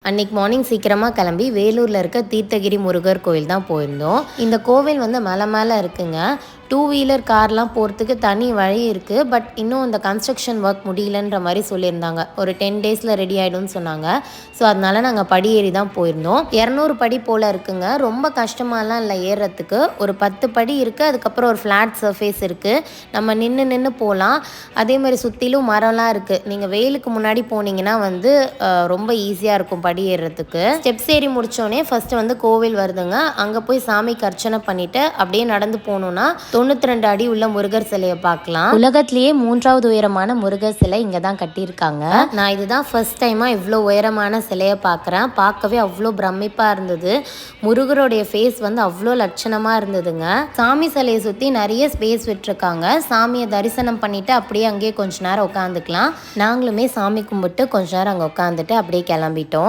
அன்னைக்கு மார்னிங் சீக்கிரமாக கிளம்பி வேலூரில் இருக்க தீர்த்தகிரி முருகர் கோயில் தான் போயிருந்தோம். இந்த கோவில் வந்து மலை மேலே இருக்குங்க. 2 வீலர் கார்லாம் போகிறதுக்கு தனி வழி இருக்குது. பட் இன்னும் இந்த கன்ஸ்ட்ரக்ஷன் ஒர்க் முடியலன்ற மாதிரி சொல்லியிருந்தாங்க. ஒரு 10 டேஸில் ரெடி ஆகிடும்னு சொன்னாங்க. ஸோ அதனால நாங்கள் படி ஏறி தான் போயிருந்தோம். 200 படி போல் இருக்குங்க. ரொம்ப கஷ்டமாலாம் இல்லை ஏறுறதுக்கு. ஒரு 10 படி இருக்குது. அதுக்கப்புறம் ஒரு ஃப்ளாட் சர்ஃபேஸ் இருக்குது. நம்ம நின்று போகலாம். அதே மாதிரி சுற்றிலும் மரம்லாம் இருக்குது. நீங்கள் வெயிலுக்கு முன்னாடி போனீங்கன்னா வந்து ரொம்ப ஈஸியாக இருக்கும் படி ஏறுறதுக்கு. ஸ்டெப்ஸ் ஏறி முடித்தோடனே ஃபஸ்ட்டு வந்து கோவில் வருதுங்க. அங்கே போய் சாமிக்கு அர்ச்சனை பண்ணிவிட்டு அப்படியே நடந்து போகணுன்னா 92 அடி உள்ள முருகர் சிலையை பார்க்கலாம். உலகத்திலேயே 3வது உயரமான முருகர் சிலை இங்கே தான் கட்டியிருக்காங்க. நான் இதுதான் ஃபர்ஸ்ட் டைமாக இவ்வளோ உயரமான சிலையை பார்க்குறேன். பார்க்கவே அவ்வளோ பிரமிப்பாக இருந்தது. முருகருடைய ஃபேஸ் வந்து அவ்வளோ லட்சணமாக இருந்ததுங்க. சாமி சிலையை சுற்றி நிறைய ஸ்பேஸ் விட்டுருக்காங்க. சாமியை தரிசனம் பண்ணிவிட்டு அப்படியே அங்கேயே கொஞ்ச நேரம் உட்காந்துக்கலாம். நாங்களுமே சாமி கும்பிட்டு கொஞ்ச நேரம் அங்கே உட்காந்துட்டு அப்படியே கிளம்பிட்டோம்.